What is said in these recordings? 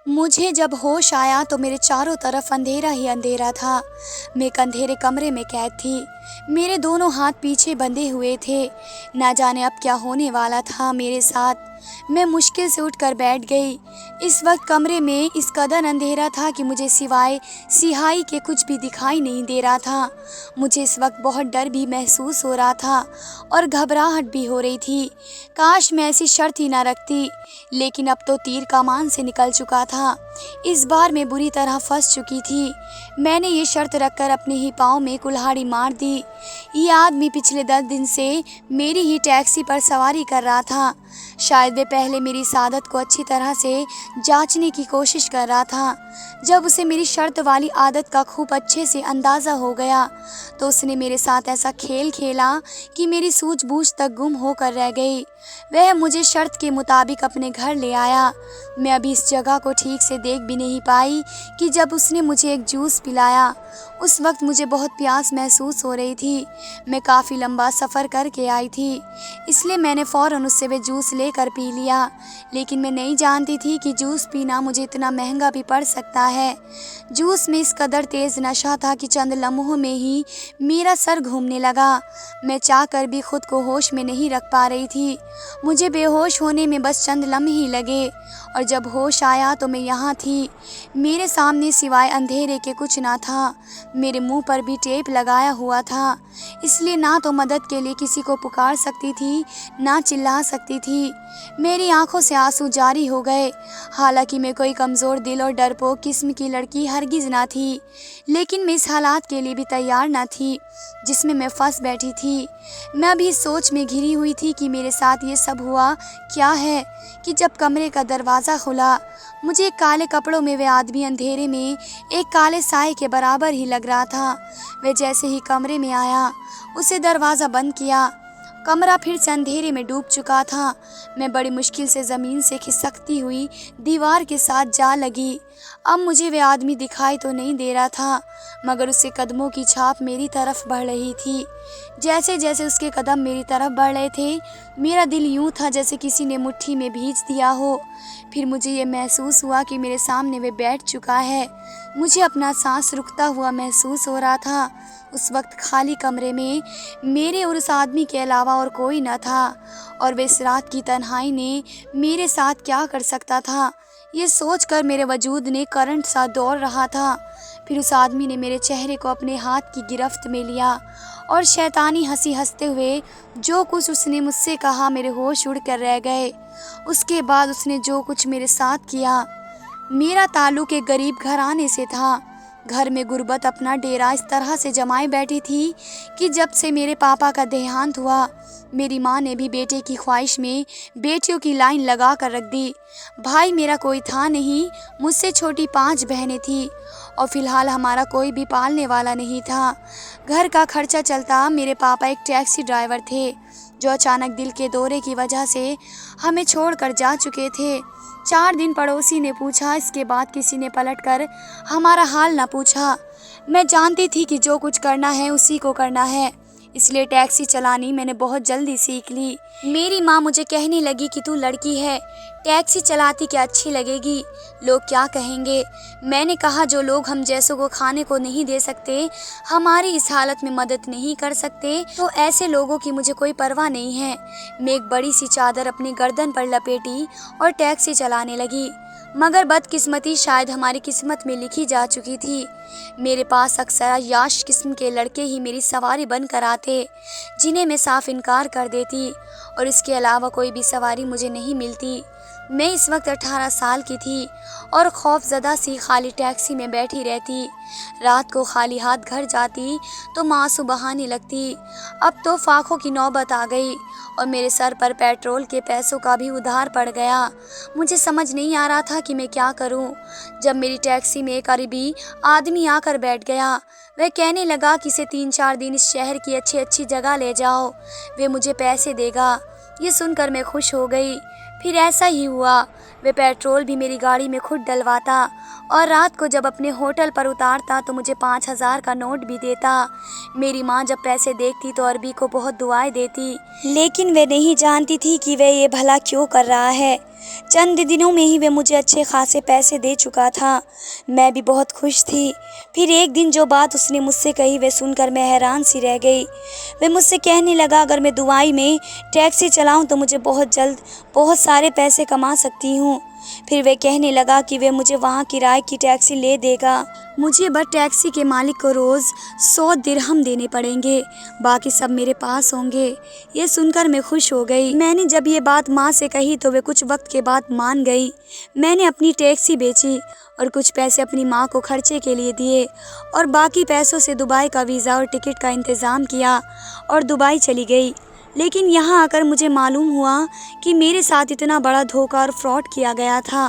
मुझे जब होश आया तो मेरे चारों तरफ अंधेरा ही अंधेरा था। मैं एक अंधेरे कमरे में कैद थी। मेरे दोनों हाथ पीछे बंधे हुए थे। ना जाने अब क्या होने वाला था मेरे साथ। मैं मुश्किल से उठकर बैठ गई। इस वक्त कमरे में इस कदर अंधेरा था कि मुझे सिवाय सिहाई के कुछ भी दिखाई नहीं दे रहा था। मुझे इस वक्त बहुत डर भी महसूस हो रहा था और घबराहट भी हो रही थी। काश मैं ऐसी शर्त ही ना रखती, लेकिन अब तो तीर कमान से निकल चुका था। इस बार मैं बुरी तरह फंस चुकी थी। मैंने ये शर्त रखकर अपने ही पाँव में कुल्हाड़ी मार दी। ये आदमी पिछले 10 दिन से मेरी ही टैक्सी पर सवारी कर रहा था। शायद वे पहले मेरी इस आदत को अच्छी तरह से जांचने की कोशिश कर रहा था। जब उसे मेरी शर्त वाली आदत का खूब अच्छे से अंदाज़ा हो गया तो उसने मेरे साथ ऐसा खेल खेला कि मेरी सूझबूझ तक गुम होकर रह गई। वह मुझे शर्त के मुताबिक अपने घर ले आया। मैं अभी इस जगह को ठीक से देख भी नहीं पाई कि जब उसने मुझे एक जूस पिलाया। उस वक्त मुझे बहुत प्यास महसूस हो रही थी। मैं काफ़ी लंबा सफ़र करके आई थी, इसलिए मैंने फ़ौरन उससे वह जूस लेकर पी लिया। लेकिन मैं नहीं जानती थी कि जूस पीना मुझे इतना महंगा भी पड़ सकता है। जूस में इस कदर तेज़ नशा था कि चंद लम्हों में ही मेरा सर घूमने लगा। मैं चाहकर भी खुद को होश में नहीं रख पा रही थी। मुझे बेहोश होने में बस चंद लम्हे ही लगे और जब होश आया तो मैं यहाँ थी। मेरे सामने सिवाय अंधेरे के कुछ ना था। मेरे मुंह पर भी टेप लगाया हुआ था, इसलिए ना तो मदद के लिए किसी को पुकार सकती थी, ना चिल्ला सकती थी। मेरी आंखों से आंसू जारी हो गए। हालांकि मैं कोई कमज़ोर दिल और डरपोक किस्म की लड़की हरगिज़ ना थी, लेकिन मैं इस हालात के लिए भी तैयार ना थी जिसमें मैं फंस बैठी थी। मैं अभी इस सोच में घिरी हुई थी कि मेरे साथ ये सब हुआ क्या है कि जब कमरे का दरवाज़ा खुला। मुझे एक काले कपड़ों में वह आदमी अंधेरे में एक काले साए के बराबर ही लग रहा था। वह जैसे ही कमरे में आया, उसे दरवाज़ा बंद किया। कमरा फिर से अंधेरे में डूब चुका था। मैं बड़ी मुश्किल से ज़मीन से खिसकती हुई दीवार के साथ जा लगी। अब मुझे वह आदमी दिखाई तो नहीं दे रहा था, मगर उसके कदमों की छाप मेरी तरफ बढ़ रही थी। जैसे जैसे उसके कदम मेरी तरफ बढ़ रहे थे, मेरा दिल यूं था जैसे किसी ने मुट्ठी में भींच दिया हो। फिर मुझे ये महसूस हुआ कि मेरे सामने वह बैठ चुका है। मुझे अपना सांस रुकता हुआ महसूस हो रहा था। उस वक्त खाली कमरे में मेरे और उस आदमी के अलावा और कोई न था, और वे इस रात की तन्हाई ने मेरे साथ क्या कर सकता था, ये सोचकर मेरे वजूद ने करंट सा दौड़ रहा था। फिर उस आदमी ने मेरे चेहरे को अपने हाथ की गिरफ्त में लिया और शैतानी हंसी हंसते हुए जो कुछ उसने मुझसे कहा, मेरे होश उड़ कर रह गए। उसके बाद उसने जो कुछ मेरे साथ किया। मेरा ताल्लुक एक गरीब घराने से था। घर में गुर्बत अपना डेरा इस तरह से जमाए बैठी थी कि जब से मेरे पापा का देहांत हुआ, मेरी माँ ने भी बेटे की ख्वाहिश में बेटियों की लाइन लगा कर रख दी। भाई मेरा कोई था नहीं, मुझसे छोटी 5 बहनें थीं और फिलहाल हमारा कोई भी पालने वाला नहीं था। घर का खर्चा चलता मेरे पापा एक टैक्सी ड्राइवर थे जो अचानक दिल के दौरे की वजह से हमें छोड़कर जा चुके थे। 4 दिन पड़ोसी ने पूछा, इसके बाद किसी ने पलटकर हमारा हाल न पूछा। मैं जानती थी कि जो कुछ करना है उसी को करना है, इसलिए टैक्सी चलानी मैंने बहुत जल्दी सीख ली। मेरी माँ मुझे कहने लगी कि तू लड़की है, टैक्सी चलाती क्या अच्छी लगेगी, लोग क्या कहेंगे। मैंने कहा जो लोग हम जैसों को खाने को नहीं दे सकते, हमारी इस हालत में मदद नहीं कर सकते, तो ऐसे लोगों की मुझे कोई परवाह नहीं है। मैं एक बड़ी सी चादर अपनी गर्दन पर लपेटी और टैक्सी चलाने लगी। मगर बदकिस्मती शायद हमारी किस्मत में लिखी जा चुकी थी। मेरे पास अक्सर याश किस्म के लड़के ही मेरी सवारी बनकर आते, जिन्हें मैं साफ इनकार कर देती, और इसके अलावा कोई भी सवारी मुझे नहीं मिलती। मैं इस वक्त 18 साल की थी और खौफजदा सी खाली टैक्सी में बैठी रहती। रात को खाली हाथ घर जाती तो माँ आंसू बहाने लगती। अब तो फाकों की नौबत आ गई और मेरे सर पर पेट्रोल के पैसों का भी उधार पड़ गया। मुझे समझ नहीं आ रहा था कि मैं क्या करूं, जब मेरी टैक्सी में एक अरबी आदमी आकर बैठ गया। वह कहने लगा कि इसे 3-4 दिन इस शहर की अच्छी अच्छी जगह ले जाओ, वे मुझे पैसे देगा। ये सुनकर मैं खुश हो गई। फिर ऐसा ही हुआ, वे पेट्रोल भी मेरी गाड़ी में खुद डलवाता और रात को जब अपने होटल पर उतारता तो मुझे 5,000 का नोट भी देता। मेरी माँ जब पैसे देखती तो अरबी को बहुत दुआएं देती, लेकिन वे नहीं जानती थी कि वे ये भला क्यों कर रहा है। चंद दिनों में ही वे मुझे अच्छे खासे पैसे दे चुका था। मैं भी बहुत खुश थी। फिर एक दिन जो बात उसने मुझसे कही वे सुनकर मैं हैरान सी रह गई। वे मुझसे कहने लगा, अगर मैं दुबई में टैक्सी चलाऊं तो मुझे बहुत जल्द बहुत सारे पैसे कमा सकती हूँ। फिर वे कहने लगा कि वे मुझे वहाँ किराए की टैक्सी ले देगा। मुझे बस टैक्सी के मालिक को रोज़ 100 दिरहम देने पड़ेंगे, बाकी सब मेरे पास होंगे। ये सुनकर मैं खुश हो गई। मैंने जब ये बात माँ से कही तो वे कुछ वक्त के बाद मान गई। मैंने अपनी टैक्सी बेची और कुछ पैसे अपनी माँ को खर्चे के लिए दिए और बाकी पैसों से दुबई का वीज़ा और टिकट का इंतज़ाम किया और दुबई चली गई। लेकिन यहाँ आकर मुझे मालूम हुआ कि मेरे साथ इतना बड़ा धोखा और फ्रॉड किया गया था।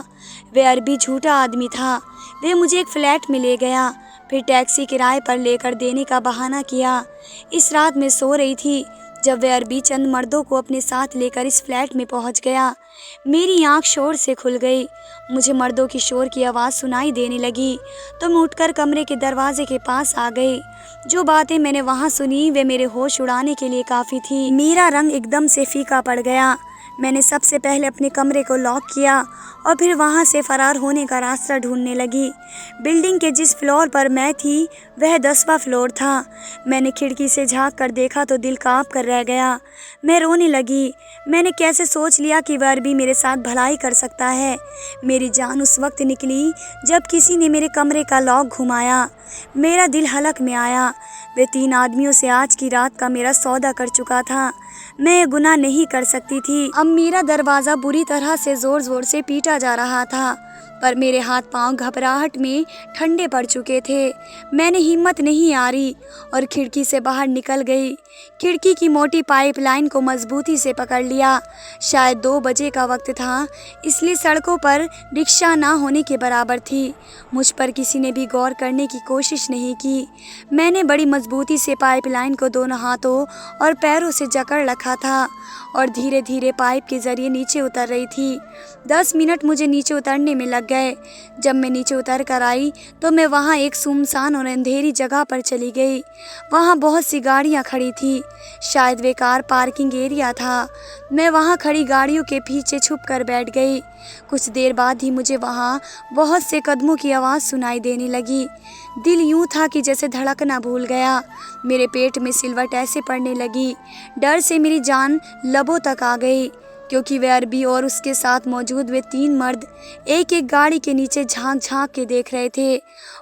वे अरबी झूठा आदमी था। वे मुझे एक फ़्लैट में ले गया, फिर टैक्सी किराए पर लेकर देने का बहाना किया। इस रात मैं सो रही थी जब वे अरबी चंद मर्दों को अपने साथ लेकर इस फ्लैट में पहुंच गया। मेरी आंख शोर से खुल गई। मुझे मर्दों की शोर की आवाज़ सुनाई देने लगी तो मैं उठकर कमरे के दरवाजे के पास आ गई। जो बातें मैंने वहाँ सुनी वे मेरे होश उड़ाने के लिए काफ़ी थी। मेरा रंग एकदम से फीका पड़ गया। मैंने सबसे पहले अपने कमरे को लॉक किया और फिर वहाँ से फ़रार होने का रास्ता ढूंढने लगी। बिल्डिंग के जिस फ्लोर पर मैं थी वह 10वां फ्लोर था। मैंने खिड़की से झांक कर देखा तो दिल कांप कर रह गया। मैं रोने लगी। मैंने कैसे सोच लिया कि वह अरबी मेरे साथ भलाई कर सकता है। मेरी जान उस वक्त निकली जब किसी ने मेरे कमरे का लॉक घुमाया। मेरा दिल हलक में आया। वे 3 आदमियों से आज की रात का मेरा सौदा कर चुका था। मैं ये गुनाह नहीं कर सकती थी। अब मेरा दरवाज़ा बुरी तरह से ज़ोर ज़ोर से पीटा जा रहा था, पर मेरे हाथ पांव घबराहट में ठंडे पड़ चुके थे। मैंने हिम्मत नहीं हारी और खिड़की से बाहर निकल गई। खिड़की की मोटी पाइपलाइन को मजबूती से पकड़ लिया। शायद 2 बजे का वक्त था, इसलिए सड़कों पर रिक्शा ना होने के बराबर थी। मुझ पर किसी ने भी गौर करने की कोशिश नहीं की। मैंने बड़ी मजबूती से पाइपलाइन को दोनों हाथों और पैरों से जकड़ रखा था और धीरे धीरे पाइप के ज़रिए नीचे उतर रही थी। 10 मिनट मुझे नीचे उतरने में लग गए। जब मैं नीचे उतर कर आई तो मैं वहाँ एक सुनसान और अंधेरी जगह पर चली गई। वहाँ बहुत सी गाड़ियाँ खड़ी थी। शायद वे कार पार्किंग एरिया था। मैं वहाँ खड़ी गाड़ियों के पीछे छुप कर बैठ गई। कुछ देर बाद ही मुझे वहाँ बहुत से कदमों की आवाज़ सुनाई देने लगी। दिल यूं था कि जैसे धड़कना भूल गया। मेरे पेट में सिलवट ऐसे पड़ने लगी, डर से मेरी जान लबों तक आ गई, क्योंकि वे अरबी और उसके साथ मौजूद वे 3 मर्द एक एक गाड़ी के नीचे झांक झांक के देख रहे थे।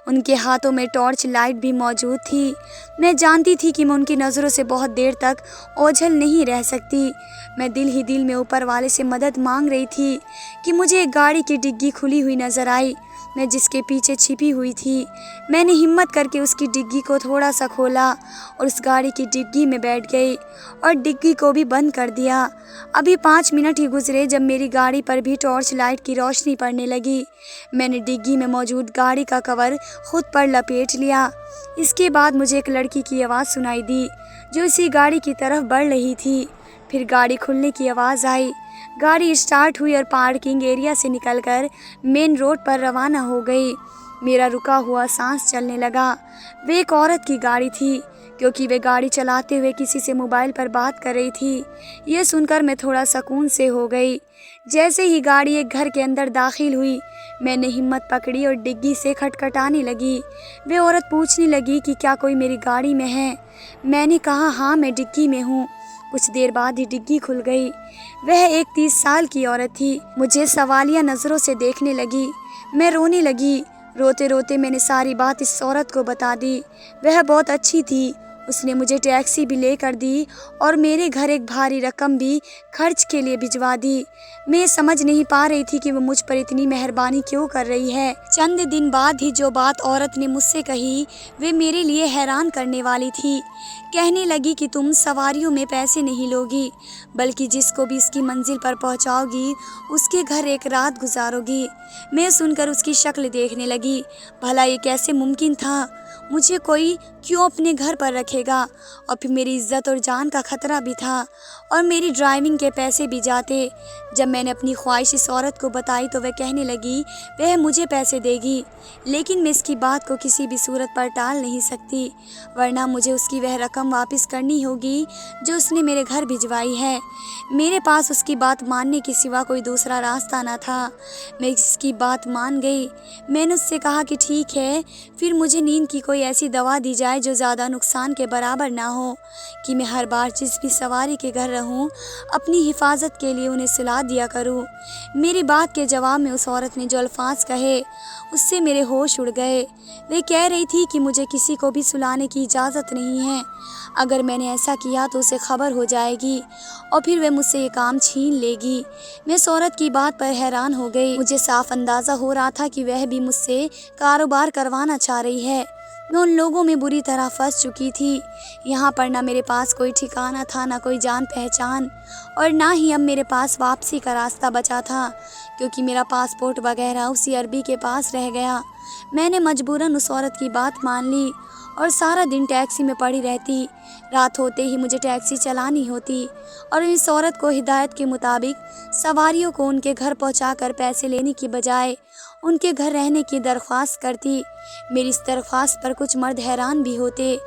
उनके हाथों में टॉर्च लाइट भी मौजूद थी। मैं जानती थी कि मैं उनकी नज़रों से बहुत देर तक ओझल नहीं रह सकती। मैं दिल ही दिल में ऊपर वाले से मदद मांग रही थी कि मुझे एक गाड़ी की डिग्गी खुली हुई नज़र आई, मैं जिसके पीछे छिपी हुई थी। मैंने हिम्मत करके उसकी डिग्गी को थोड़ा सा खोला और उस गाड़ी की डिग्गी में बैठ गई और डिग्गी को भी बंद कर दिया। अभी 5 मिनट ही गुजरे जब मेरी गाड़ी पर भी टॉर्च लाइट की रोशनी पड़ने लगी। मैंने डिग्गी में मौजूद गाड़ी का कवर खुद पर लपेट लिया। इसके बाद मुझे एक लड़की की आवाज़ सुनाई दी जो इसी गाड़ी की तरफ बढ़ रही थी। फिर गाड़ी खुलने की आवाज़ आई। गाड़ी स्टार्ट हुई और पार्किंग एरिया से निकलकर मेन रोड पर रवाना हो गई। मेरा रुका हुआ सांस चलने लगा। वे एक औरत की गाड़ी थी, क्योंकि वे गाड़ी चलाते हुए किसी से मोबाइल पर बात कर रही थी। ये सुनकर मैं थोड़ा सुकून से हो गई। जैसे ही गाड़ी एक घर के अंदर दाखिल हुई, मैंने हिम्मत पकड़ी और डिग्गी से खटखटाने लगी। वे औरत पूछने लगी कि क्या कोई मेरी गाड़ी में है। मैंने कहा हाँ, मैं डिग्गी में हूँ। कुछ देर बाद ही डिग्गी खुल गई। वह एक 30 साल की औरत थी। मुझे सवालिया नज़रों से देखने लगी। मैं रोने लगी। रोते रोते मैंने सारी बात इस औरत को बता दी। वह बहुत अच्छी थी। उसने मुझे टैक्सी भी लेकर दी और मेरे घर एक भारी रकम भी खर्च के लिए भिजवा दी। मैं समझ नहीं पा रही थी कि वो मुझ पर इतनी मेहरबानी क्यों कर रही है। चंद दिन बाद ही जो बात औरत ने मुझसे कही वे मेरे लिए हैरान करने वाली थी। कहने लगी कि तुम सवारियों में पैसे नहीं लोगी, बल्कि जिसको भी इसकी मंजिल पर पहुंचाओगी उसके घर एक रात गुजारोगी। मैं सुनकर उसकी शक्ल देखने लगी। भला ये कैसे मुमकिन था। मुझे कोई क्यों अपने घर पर रखेगा, और फिर मेरी इज्जत और जान का खतरा भी था और मेरी ड्राइविंग के पैसे भी जाते। जब मैंने अपनी ख्वाहिश इस औरत को बताई तो वह कहने लगी वह मुझे पैसे देगी, लेकिन मैं इसकी बात को किसी भी सूरत पर टाल नहीं सकती, वरना मुझे उसकी वह रकम वापस करनी होगी जो उसने मेरे घर भिजवाई है। मेरे पास उसकी बात मानने के सिवा कोई दूसरा रास्ता न था। मैं इसकी बात मान गई। मैंने उससे कहा कि ठीक है, फिर मुझे नींद की कोई ऐसी दवा दी जाए जो ज़्यादा नुकसान के बराबर ना हो, कि मैं हर बार जिस भी सवारी के घर रहूं अपनी हिफाजत के लिए उन्हें सुला दिया करूं। मेरी बात के जवाब में उस औरत ने जो अल्फाज कहे उससे मेरे होश उड़ गए। वे कह रही थी कि मुझे किसी को भी सुलाने की इजाज़त नहीं है। अगर मैंने ऐसा किया तो उसे खबर हो जाएगी और फिर वह मुझसे ये काम छीन लेगी। मैं इस औरत की बात पर हैरान हो गई। मुझे साफ अंदाज़ा हो रहा था कि वह भी मुझसे कारोबार करवाना चाह रही है। मैं उन लोगों में बुरी तरह फंस चुकी थी। यहाँ पर ना मेरे पास कोई ठिकाना था, ना कोई जान पहचान, और ना ही अब मेरे पास वापसी का रास्ता बचा था, क्योंकि मेरा पासपोर्ट वगैरह उसी अरबी के पास रह गया। मैंने मजबूरन उस औरत की बात मान ली और सारा दिन टैक्सी में पड़ी रहती। रात होते ही मुझे टैक्सी चलानी होती और इस औरत को हिदायत के मुताबिक सवारियों को उनके घर पहुंचाकर पैसे लेने की बजाय उनके घर रहने की दरख्वास्त करती। मेरी इस दरख्वास्त पर कुछ मर्द हैरान भी होते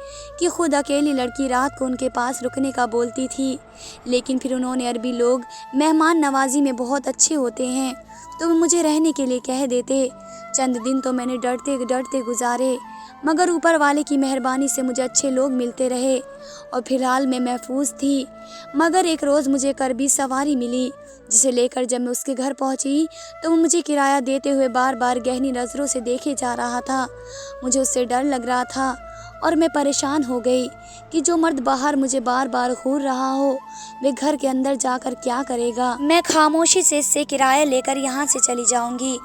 कि खुद अकेली लड़की रात को उनके पास रुकने का बोलती थी, लेकिन फिर उन्होंने अरबी लोग मेहमान नवाजी में बहुत अच्छे होते हैं तो वे मुझे रहने के लिए कह देते। चंद दिन तो मैंने डरते डरते गुजारे, मगर ऊपर वाले की मेहरबानी से मुझे अच्छे लोग मिलते रहे और फिलहाल मैं महफूज थी। मगर एक रोज़ मुझे करबी सवारी मिली, जिसे लेकर जब मैं उसके घर पहुंची तो वो मुझे किराया देते हुए बार बार गहनी नज़रों से देखे जा रहा था। मुझे उससे डर लग रहा था और मैं परेशान हो गई कि जो मर्द बाहर मुझे बार बार घूर रहा हो वे घर के अंदर जाकर क्या करेगा। मैं खामोशी से इससे किराया लेकर यहाँ से चली जाऊंगी।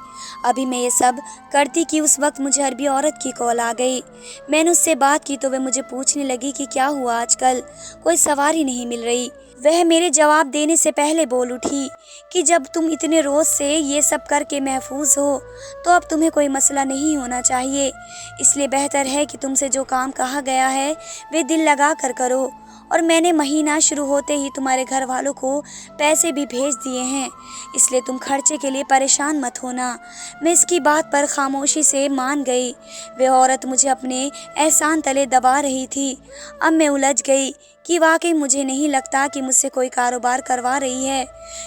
अभी मैं ये सब करती कि उस वक्त मुझे अरबी औरत की कॉल आ गई। मैंने उससे बात की तो वह मुझे पूछने लगी कि क्या हुआ, आजकल कोई सवारी नहीं मिल रही। वह मेरे जवाब देने से पहले बोल उठी कि जब तुम इतने रोज़ से ये सब करके महफूज हो तो अब तुम्हें कोई मसला नहीं होना चाहिए, इसलिए बेहतर है कि तुमसे जो काम कहा गया है वे दिल लगा कर करो। और मैंने महीना शुरू होते ही तुम्हारे घर वालों को पैसे भी भेज दिए हैं, इसलिए तुम खर्चे के लिए परेशान मत होना। मैं इसकी बात पर खामोशी से मान गई। वह औरत मुझे अपने एहसान तले दबा रही थी। अब मैं उलझ गई कि वाकई मुझे नहीं लगता कि मुझसे कोई कारोबार करवा रही है,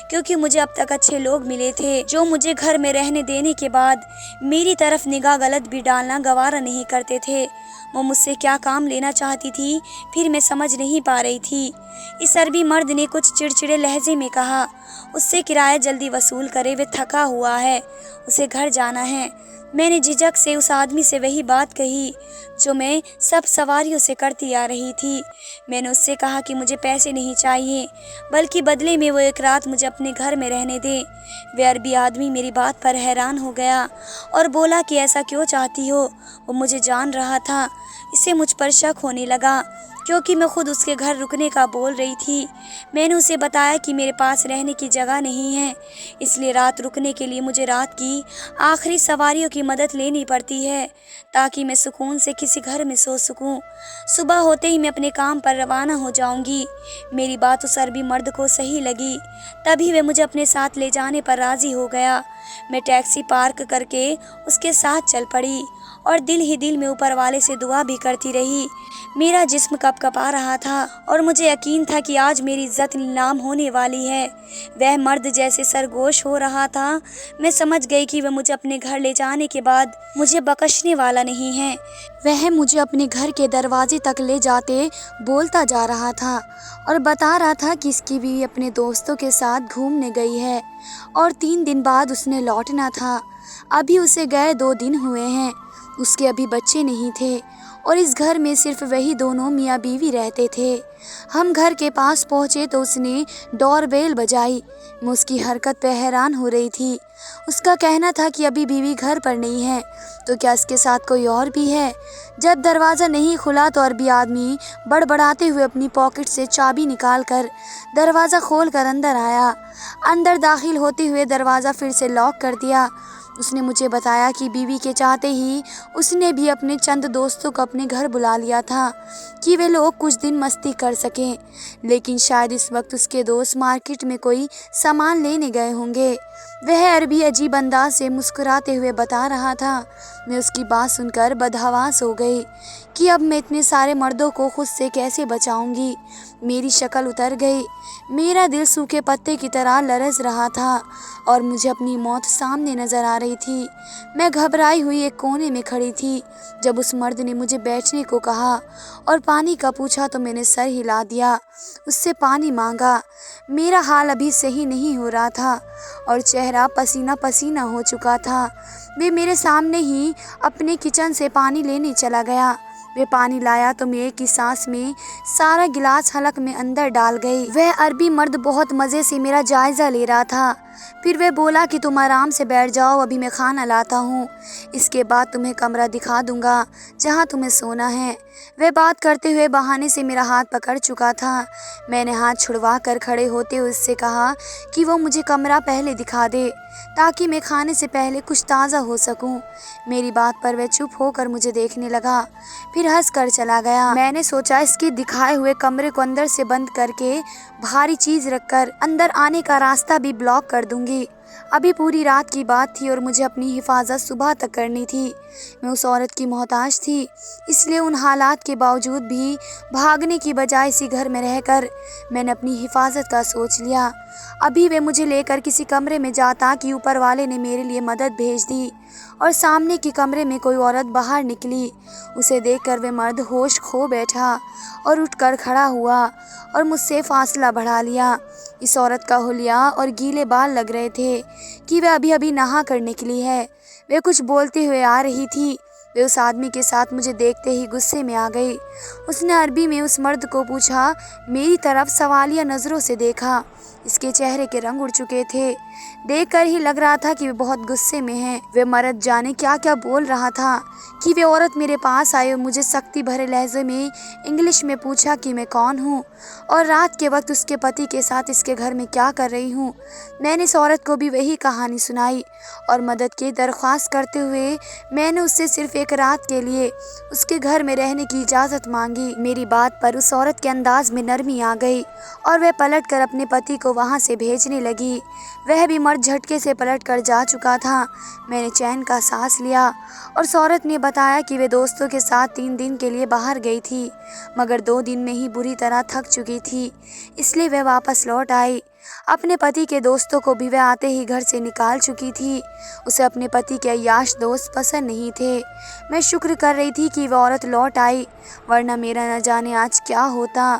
क्योंकि मुझे अब तक अच्छे लोग मिले थे जो मुझे घर में रहने देने के बाद मेरी तरफ निगाह गलत भी डालना गवारा नहीं करते थे। वो मुझसे क्या काम लेना चाहती थी फिर मैं समझ नहीं पा रही थी। इस अरबी मर्द ने कुछ चिड़चिड़े लहजे में कहा उससे किराया जल्दी वसूल करे, वे थका हुआ है, उसे घर जाना है। मैंने झिझक से उस आदमी से वही बात कही जो मैं सब सवारियों से करती आ रही थी। मैंने उससे कहा कि मुझे पैसे नहीं चाहिए, बल्कि बदले में वो एक रात मुझे अपने घर में रहने दे। वह अरबी आदमी मेरी बात पर हैरान हो गया और बोला कि ऐसा क्यों चाहती हो। वो मुझे जान रहा था। इससे मुझ पर शक होने लगा क्योंकि मैं खुद उसके घर रुकने का बोल रही थी। मैंने उसे बताया कि मेरे पास रहने की जगह नहीं है, इसलिए रात रुकने के लिए मुझे रात की आखिरी सवारियों की मदद लेनी पड़ती है ताकि मैं सुकून से किसी घर में सो सकूं। सुबह होते ही मैं अपने काम पर रवाना हो जाऊंगी। मेरी बात उस अरबी मर्द को सही लगी, तभी वह मुझे अपने साथ ले जाने पर राज़ी हो गया। मैं टैक्सी पार्क करके उसके साथ चल पड़ी और दिल ही दिल में ऊपर वाले से दुआ भी करती रही। मेरा जिस्म कँपकँपा रहा था और मुझे यकीन था कि आज मेरी इज्जत नीलाम होने वाली है। वह मर्द जैसे सरगोश हो रहा था। मैं समझ गई कि वह मुझे अपने घर ले जाने के बाद मुझे बख्शने वाला नहीं है। वह मुझे अपने घर के दरवाजे तक ले जाते बोलता जा रहा था और बता रहा था कि इसकी बीवी अपने दोस्तों के साथ घूमने गई है और 3 दिन बाद उसने लौटना था। अभी उसे गए 2 दिन हुए हैं। उसके अभी बच्चे नहीं थे और इस घर में सिर्फ वही दोनों मियाँ बीवी रहते थे। हम घर के पास पहुँचे तो उसने डोरबेल बजाई। मैं उसकी हरकत पे हैरान हो रही थी। उसका कहना था कि अभी बीवी घर पर नहीं है, तो क्या इसके साथ कोई और भी है। जब दरवाज़ा नहीं खुला तो अरबी आदमी बड़बड़ाते हुए अपनी पॉकेट से चाबी निकालकर दरवाज़ा खोलकर अंदर आया। अंदर दाखिल होते हुए दरवाज़ा फिर से लॉक कर दिया। उसने मुझे बताया कि बीवी के चाहते ही उसने भी अपने चंद दोस्तों को अपने घर बुला लिया था कि वे लोग कुछ दिन मस्ती कर सकें, लेकिन शायद इस वक्त उसके दोस्त मार्केट में कोई सामान लेने गए होंगे। वह अरबी अजीब अंदाज से मुस्कुराते हुए बता रहा था। मैं उसकी बात सुनकर बदहवास हो गई कि अब मैं इतने सारे मर्दों को खुद से कैसे बचाऊंगी। मेरी शक्ल उतर गई, मेरा दिल सूखे पत्ते की तरह लरज रहा था और मुझे अपनी मौत सामने नजर आ रही थी। मैं घबराई हुई एक कोने में खड़ी थी। जब उस मर्द ने मुझे बैठने को कहा और पानी का पूछा तो मैंने सर हिला दिया, उससे पानी मांगा। मेरा हाल अभी सही नहीं हो रहा था और चेहरा पसीना पसीना हो चुका था। वे मेरे सामने ही अपने किचन से पानी लेने चला गया। वे पानी लाया तो मैं एक ही सांस में सारा गिलास हलक में अंदर डाल गई। वह अरबी मर्द बहुत मज़े से मेरा जायज़ा ले रहा था। फिर वह बोला कि तुम आराम से बैठ जाओ, अभी मैं खाना लाता हूँ, इसके बाद तुम्हें कमरा दिखा दूंगा जहाँ तुम्हें सोना है। वह बात करते हुए बहाने से मेरा हाथ पकड़ चुका था। मैंने हाथ छुड़वा कर खड़े होते हुए उससे कहा कि वो मुझे कमरा पहले दिखा दे ताकि मैं खाने से पहले कुछ ताज़ा हो सकूं। मेरी बात पर वह चुप होकर मुझे देखने लगा, फिर हंस कर चला गया। मैंने सोचा इसके दिखाए हुए कमरे को अंदर से बंद करके भारी चीज़ रखकर अंदर आने का रास्ता भी ब्लॉक कर दूंगी। अभी पूरी रात की बात थी और मुझे अपनी हिफाजत सुबह तक करनी थी। मैं उस औरत की मोहताज थी, इसलिए उन हालात के बावजूद भी भागने की बजाय इसी घर में रहकर मैंने अपनी हिफाजत का सोच लिया। अभी वे मुझे लेकर किसी कमरे में जाता कि ऊपर वाले ने मेरे लिए मदद भेज दी और सामने के कमरे में कोई औरत बाहर निकली। उसे देखकर वे मर्द होश खो बैठा और उठकर खड़ा हुआ और मुझसे फासला बढ़ा लिया। इस औरत का हुलिया और गीले बाल लग रहे थे कि वह अभी अभी नहा कर निकली है। वे कुछ बोलते हुए आ रही थी। वे उस आदमी के साथ मुझे देखते ही गुस्से में आ गई। उसने अरबी में उस मर्द को पूछा, मेरी तरफ सवालिया नज़रों से देखा। इसके चेहरे के रंग उड़ चुके थे, देखकर ही लग रहा था कि वे बहुत गुस्से में हैं। वे मर्द जाने क्या क्या बोल रहा था कि वे औरत मेरे पास आई और मुझे सख्ती भरे लहजे में इंग्लिश में पूछा कि मैं कौन हूँ और रात के वक्त उसके पति के साथ इसके घर में क्या कर रही हूँ। मैंने इस औरत को भी वही कहानी सुनाई और मदद की दरख्वास्त करते हुए मैंने उससे सिर्फ एक रात के लिए उसके घर में रहने की इजाज़त मांगी। मेरी बात पर उस औरत के अंदाज में नरमी आ गई और वह पलट कर अपने पति को वहाँ से भेजने लगी। वह भी मर्द झटके से पलट कर जा चुका था। मैंने चैन का सांस लिया और उस औरत ने बताया कि वे दोस्तों के साथ 3 दिन के लिए बाहर गई थी, मगर 2 दिन में ही बुरी तरह थक चुकी थी, इसलिए वह वापस लौट आई। अपने पति के दोस्तों को भी वह आते ही घर से निकाल चुकी थी। उसे अपने पति के अय्याश दोस्त पसंद नहीं थे। मैं शुक्र कर रही थी कि वह औरत लौट आई, वरना मेरा न जाने आज क्या होता।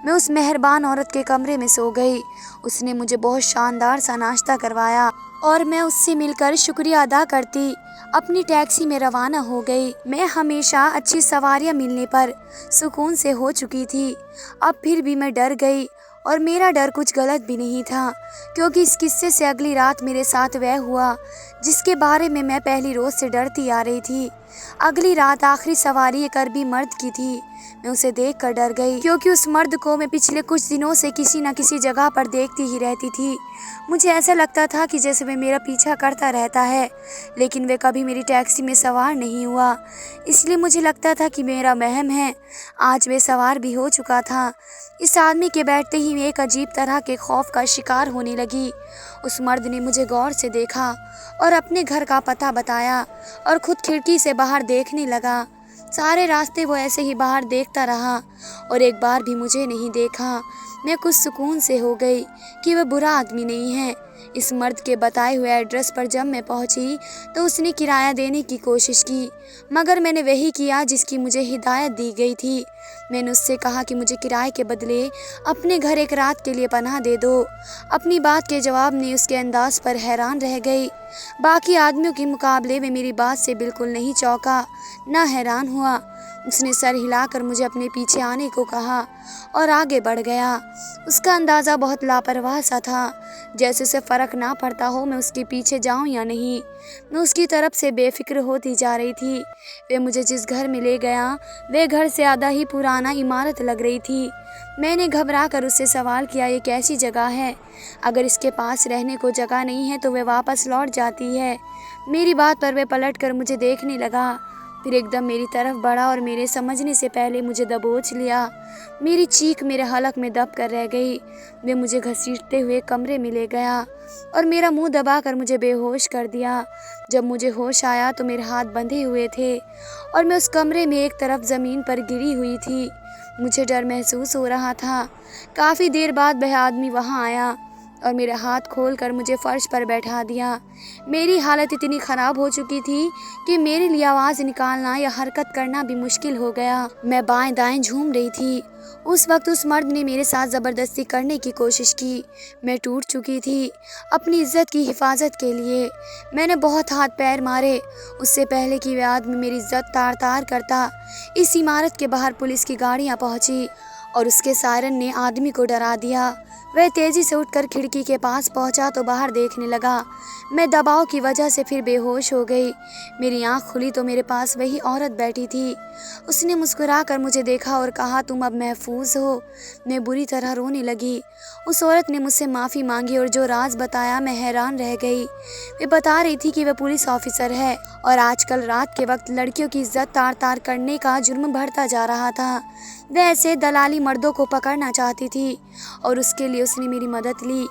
मैं उस मेहरबान औरत के कमरे में सो गई। उसने मुझे बहुत शानदार सा नाश्ता करवाया और मैं उससे मिलकर शुक्रिया अदा करती अपनी टैक्सी में रवाना हो गई। मैं हमेशा अच्छी सवारियां मिलने पर सुकून से हो चुकी थी, अब फिर भी मैं डर गई और मेरा डर कुछ गलत भी नहीं था, क्योंकि इस किस्से से अगली रात मेरे साथ वह हुआ जिसके बारे में मैं पहली रोज से डरती आ रही थी। अगली रात आखिरी सवारी एक अरबी मर्द की थी। मैं उसे देखकर डर गई, क्योंकि उस मर्द को मैं पिछले कुछ दिनों से किसी न किसी जगह पर देखती ही रहती थी। मुझे ऐसा लगता था कि जैसे वह मेरा पीछा करता रहता है, लेकिन वह कभी मेरी टैक्सी में सवार नहीं हुआ, इसलिए मुझे लगता था कि मेरा वहम है। आज वह सवार भी हो चुका था। इस आदमी के बैठते ही मैं एक अजीब तरह के खौफ का शिकार होने लगी। उस मर्द ने मुझे गौर से देखा और अपने घर का पता बताया और खुद खिड़की से बाहर देखने लगा। सारे रास्ते वो ऐसे ही बाहर देखता रहा और एक बार भी मुझे नहीं देखा। मैं कुछ सुकून से हो गई कि वह बुरा आदमी नहीं है। इस मर्द के बताए हुए एड्रेस पर जब मैं पहुंची तो उसने किराया देने की कोशिश की, मगर मैंने वही किया जिसकी मुझे हिदायत दी गई थी। मैंने उससे कहा कि मुझे किराए के बदले अपने घर एक रात के लिए पनाह दे दो। अपनी बात के जवाब में उसके अंदाज पर हैरान रह गई। बाकी आदमियों के मुकाबले में मेरी बात से बिल्कुल नहीं चौंका, ना हैरान हुआ। उसने सर हिलाकर मुझे अपने पीछे आने को कहा और आगे बढ़ गया। उसका अंदाज़ा बहुत लापरवाह सा था, जैसे उसे फ़र्क ना पड़ता हो मैं उसके पीछे जाऊं या नहीं। मैं उसकी तरफ से बेफिक्र होती जा रही थी। वह मुझे जिस घर में ले गया वह घर से आधा ही पुराना इमारत लग रही थी। मैंने घबरा कर उससे सवाल किया, ये कैसी जगह है? अगर इसके पास रहने को जगह नहीं है तो वह वापस लौट जाती है। मेरी बात पर वह पलट कर मुझे देखने लगा, फिर एकदम मेरी तरफ बढ़ा और मेरे समझने से पहले मुझे दबोच लिया। मेरी चीख मेरे हलक में दब कर रह गई। वे मुझे घसीटते हुए कमरे में ले गया और मेरा मुंह दबाकर मुझे बेहोश कर दिया। जब मुझे होश आया तो मेरे हाथ बंधे हुए थे और मैं उस कमरे में एक तरफ ज़मीन पर गिरी हुई थी। मुझे डर महसूस हो रहा था। काफ़ी देर बाद वह आदमी वहाँ आया और मेरा हाथ खोलकर मुझे फर्श पर बैठा दिया। मेरी हालत इतनी ख़राब हो चुकी थी कि मेरे लिए आवाज़ निकालना या हरकत करना भी मुश्किल हो गया। मैं बाएं दाएं झूम रही थी। उस वक्त उस मर्द ने मेरे साथ ज़बरदस्ती करने की कोशिश की। मैं टूट चुकी थी। अपनी इज्जत की हिफाजत के लिए मैंने बहुत हाथ पैर मारे, उससे पहले कि वह आदमी मेरी इज्जत तार तार करता। इस इमारत के बाहर पुलिस की गाड़ियाँ पहुँची और उसके सायरन ने आदमी को डरा दिया। वह तेज़ी से उठकर खिड़की के पास पहुंचा तो बाहर देखने लगा। मैं दबाव की वजह से फिर बेहोश हो गई। मेरी आंख खुली तो मेरे पास वही औरत बैठी थी। उसने मुस्कुराकर मुझे देखा और कहा, तुम अब महफूज हो। मैं बुरी तरह रोने लगी। उस औरत ने मुझसे माफ़ी मांगी और जो राज बताया मैं हैरान रह गई। वे बता रही थी कि वह पुलिस ऑफिसर है और आजकल रात के वक्त लड़कियों की इज्जत तार तार करने का जुर्म बढ़ता जा रहा था। वह ऐसे दलाली मर्दों को पकड़ना चाहती थी और उसके लिए उसने मेरी मदद ली।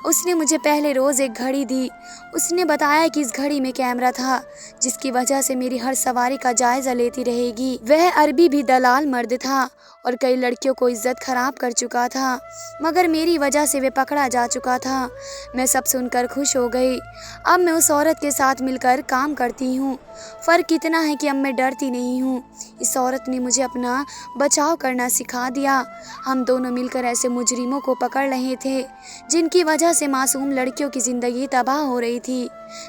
उसने मुझे पहले रोज़ एक घड़ी दी। उसने बताया कि इस घड़ी में कैमरा था जिसकी वजह से मेरी हर सवारी का जायज़ा लेती रहेगी। वह अरबी भी दलाल मर्द था और कई लड़कियों को इज्जत खराब कर चुका था, मगर मेरी वजह से वह पकड़ा जा चुका था। मैं सब सुनकर खुश हो गई। अब मैं उस औरत के साथ मिलकर काम करती हूँ। फ़र्क इतना है कि अब मैं डरती नहीं हूँ। इस औरत ने मुझे अपना बचाव करना सिखा दिया। हम दोनों मिलकर ऐसे मुजरिमों को पकड़ रहे थे जिनकी वजह से मासूम लड़कियों की ज़िंदगी तबाह हो रही थी।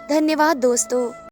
धन्यवाद दोस्तों।